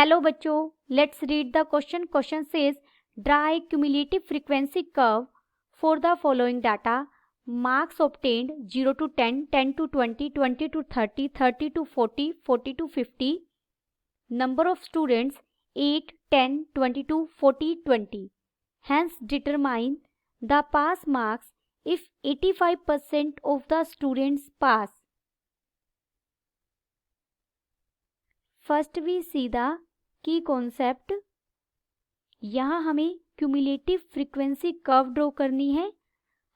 Hello बच्चों, let's read the question. Question says draw a cumulative frequency curve for the following data. Marks obtained 0 to 10, 10 to 20, 20 to 30, 30 to 40, 40 to 50. Number of students 8, 10, 22, 40, 20. Hence determine the pass marks if 85% of the students pass. First we see the key concept. यहाँ हमें cumulative frequency curve draw करनी है.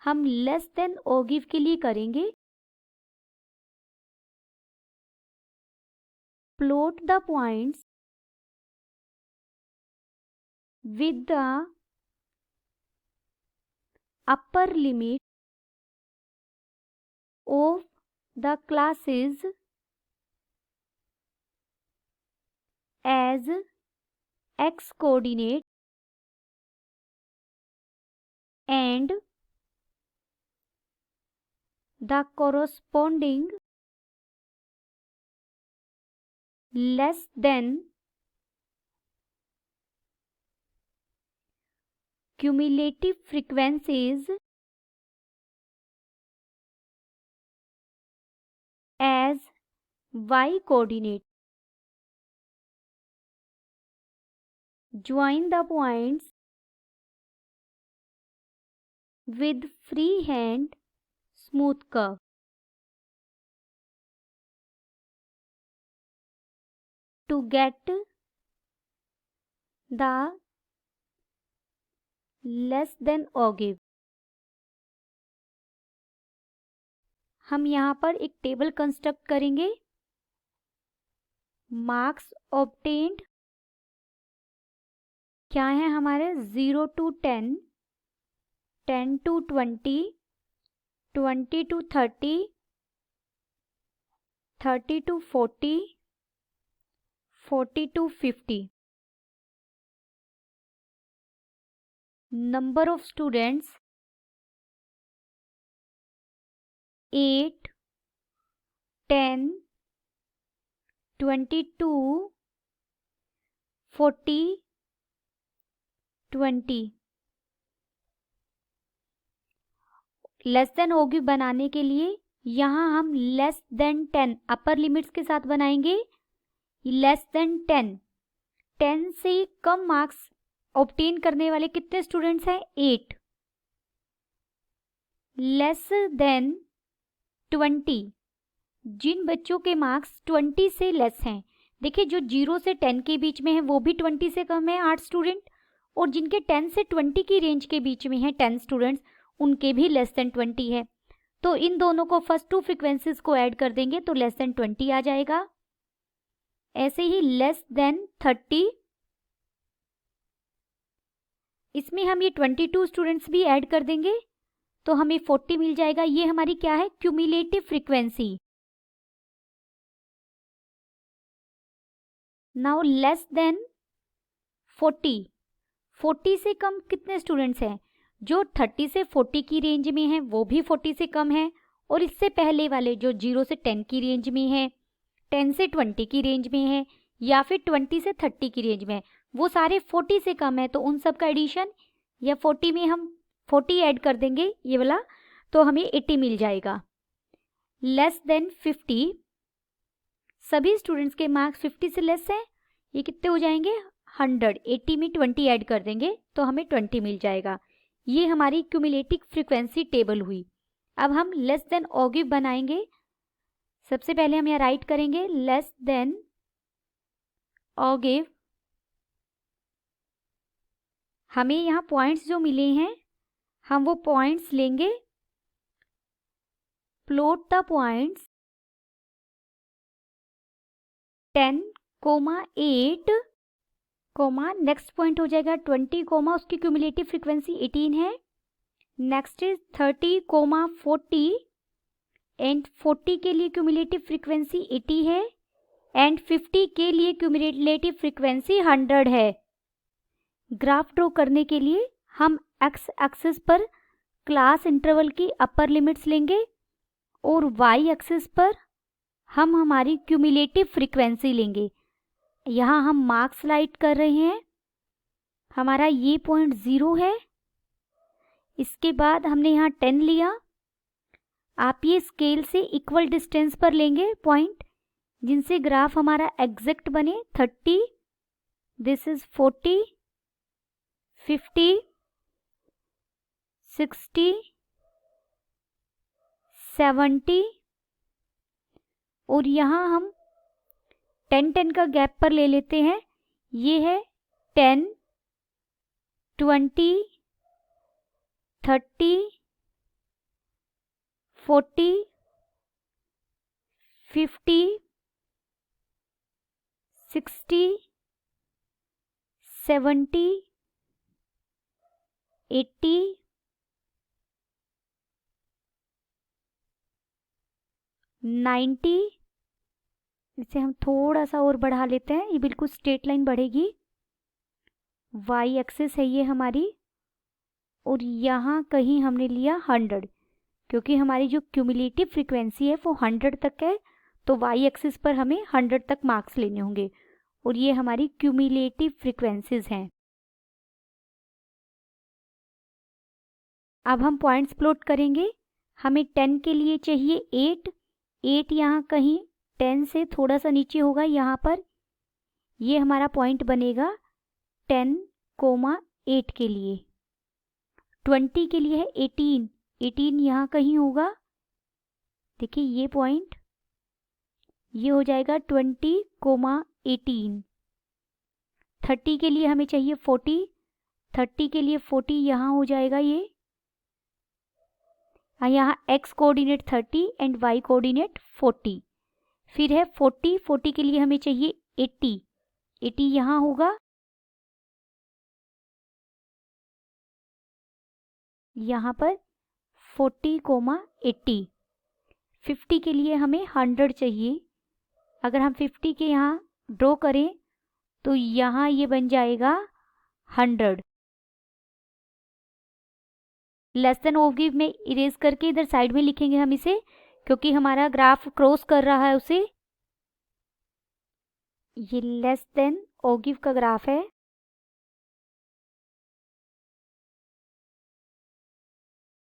हम less than और give के लिए करेंगे. Plot the points with the upper limit of the classes as x coordinate and the corresponding less than cumulative frequencies as y coordinate. Join the points with freehand smooth curve. To get the less than or give. हम यहाँ पर एक table construct करेंगे. Marks obtained क्या है हमारे 0 to 10, 10 to 20, 20 to 30, 30 to 40, 40 to 50. Number of students 8, 10, 22, 40, 20. Less than ओगी बनाने के लिए यहाँ हम लेस देन 10 अपर लिमिट्स के साथ बनाएंगे. लेस देन 10, 10 से कम मार्क्स ऑब्टेन करने वाले कितने स्टूडेंट्स हैं? 8. लेस देन 20, जिन बच्चों के मार्क्स 20 से लेस हैं. देखिए, जो 0 से 10 के बीच में है वो भी 20 से कम है 8 स्टूडेंट, और जिनके 10 से 20 की रेंज के बीच में है 10 स्टूडेंट्स, उनके भी लेस देन 20 है. तो इन दोनों को फर्स्ट टू फ्रीक्वेंसीज को ऐड कर देंगे तो लेस देन 20 आ जाएगा. ऐसे ही लेस देन 30, इसमें हम ये 22 स्टूडेंट्स भी ऐड कर देंगे तो हमें 40 मिल जाएगा. ये हमारी क्या है? Cumulative frequency. Now less than 40, 40 से कम कितने स्टूडेंट्स हैं? जो 30 से 40 की रेंज में है वो भी 40 से कम है, और इससे पहले वाले जो 0 से 10 की रेंज में है, 10 से 20 की रेंज में है, या फिर 20 से 30 की रेंज में है, वो सारे 40 से कम है. तो उन सब का एडिशन या 40 में हम 40 ऐड कर देंगे ये वाला, तो हमें 80 मिल जाएगा. लेस देन 50, सभी स्टूडेंट्स के मार्क्स 50 से लेस हैं, ये कितने हो जाएंगे? 100. 80 में 20 ऐड कर देंगे तो हमें 20 मिल जाएगा. ये हमारी क्यूमुलेटिव फ्रीक्वेंसी टेबल हुई. अब हम लेस देन और गिव बनाएंगे. सबसे पहले हम यहाँ राइट करेंगे लेस देन और गिव. हमें यहाँ पॉइंट्स जो मिले हैं हम वो पॉइंट्स लेंगे. Plot the points 10, 8, next point हो जाएगा 20, उसकी क्यूमुलेटिव फ्रीक्वेंसी 18 है. नेक्स्ट इज 30, 40, एंड 40 के लिए क्यूमुलेटिव फ्रीक्वेंसी 80 है, एंड 50 के लिए क्यूमुलेटिव फ्रीक्वेंसी 100 है. ग्राफ ड्रॉ करने के लिए हम एक्स एक्सिस पर क्लास इंटरवल की अपर लिमिट्स लेंगे और वाई एक्सिस पर हम हमारी क्यूमुलेटिव फ्रीक्वेंसी लेंगे. यहाँ हम मार्क्स राइट कर रहे हैं। हमारा ये पॉइंट 0 है। इसके बाद हमने यहाँ 10 लिया। आप ये स्केल से इक्वल डिस्टेंस पर लेंगे पॉइंट, जिनसे ग्राफ हमारा एग्जैक्ट बने। 30, दिस इज 40, 50, 60, 70, और यहाँ हम 10 का गैप पर ले लेते हैं। ये है 10, 20, 30, 40, 50, 60, 70, 80, 90। इसे हम थोड़ा सा और बढ़ा लेते हैं, ये बिल्कुल स्ट्रेट लाइन बढ़ेगी। वाई एक्सिस है ये हमारी, और यहाँ कहीं हमने लिया 100, क्योंकि हमारी जो क्यूमुलेटिव फ्रीक्वेंसी है वो 100 तक है, तो वाई एक्सिस पर हमें 100 तक मार्क्स लेने होंगे, और ये हमारी क्यूमुलेटिव फ्रीक्वेंसीज हैं। अब हम पॉइंट्स प्लॉट करेंगे। हमें 10 के लिए चाहिए 8 यहाँ कहीं 10 से थोड़ा सा नीचे होगा, यहाँ पर ये हमारा पॉइंट बनेगा 10,8 के लिए। 20 के लिए है 18 यहाँ कहीं होगा। देखिए ये पॉइंट, ये हो जाएगा 20,18। 30 के लिए हमें चाहिए 40 के लिए 40 यहाँ हो जाएगा ये। यहाँ x coordinate 30 and y coordinate 40। फिर है 40 के लिए हमें चाहिए 80 यहाँ होगा। यहाँ पर 40,80। 50 के लिए हमें 100 चाहिए। अगर हम 50 के यहाँ ड्रॉ करें तो यहाँ ये बन जाएगा 100। लेस देन ऑफ गिव में इरेज करके इधर साइड में लिखेंगे हम इसे, क्योंकि हमारा ग्राफ क्रॉस कर रहा है उसे। ये लेस देन ऑफ गिव का ग्राफ है।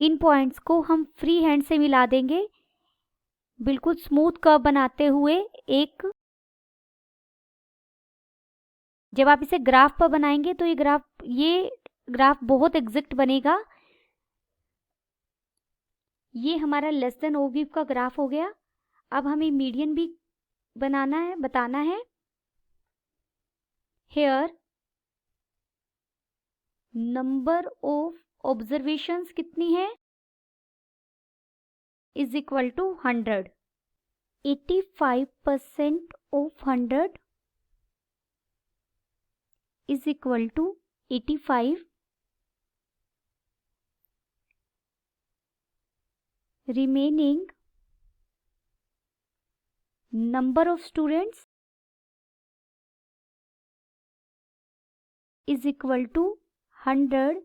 इन पॉइंट्स को हम फ्री हैंड से मिला देंगे, बिल्कुल स्मूथ कर्व बनाते हुए। जब आप इसे ग्राफ पर बनाएंगे तो ये ग्राफ बहुत एग्जैक्ट बनेगा। ये हमारा लेस देन ऑफ गिव का ग्राफ हो गया। अब हमें मीडियन भी बताना है। हेयर नंबर ऑफ ऑब्जर्वेशंस कितनी है, is equal to 100। 85% of 100 is equal to 85। Remaining number of students is equal to 100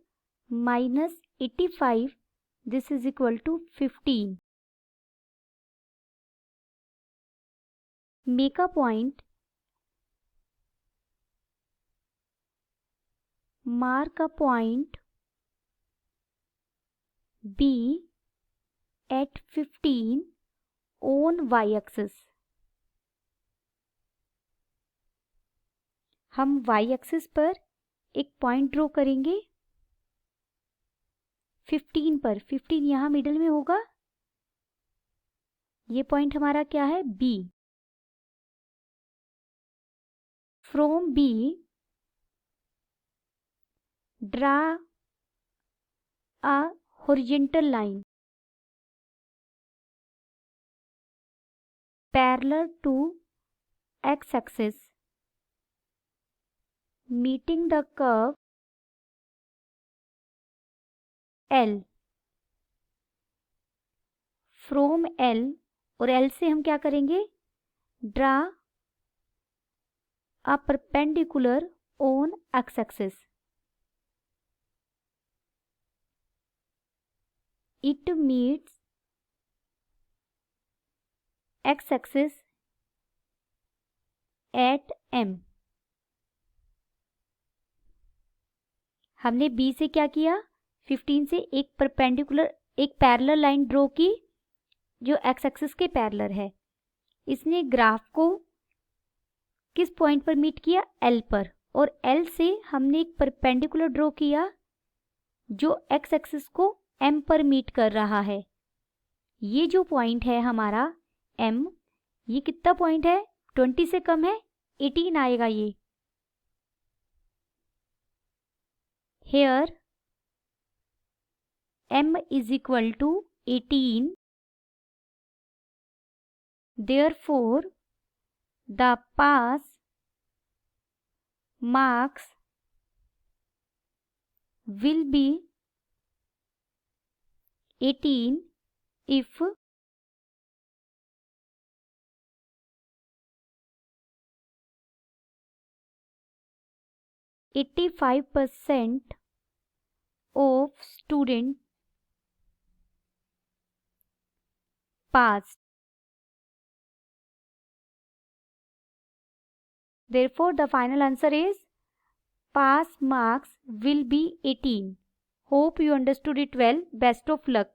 minus 85. This is equal to 15. Make a point. Mark a point B at 15 on y-axis. हम y-axis पर एक point draw करेंगे 15 पर। 15 यहाँ middle में होगा। ये point हमारा क्या है, B। From B draw a horizontal line parallel to x-axis meeting the curve L। From L, और L से हम क्या करेंगे, draw a perpendicular on x-axis। It meets x-axis at M। हमने बी से क्या किया, 15 से एक पैरेलल लाइन ड्रॉ की जो एक्स एक्सिस के पैरेलल है। इसने ग्राफ को किस पॉइंट पर मीट किया, एल पर, और एल से हमने एक परपेंडिकुलर ड्रॉ किया जो एक्स एक्सिस को एम पर मीट कर रहा है। ये जो पॉइंट है हमारा एम, ये कितना पॉइंट है, 20 से कम है, 18 आएगा ये। Here m is equal to 18, therefore the pass marks will be 18 if 85% of students passed. Therefore, the final answer is pass marks will be 18. Hope you understood it well. Best of luck.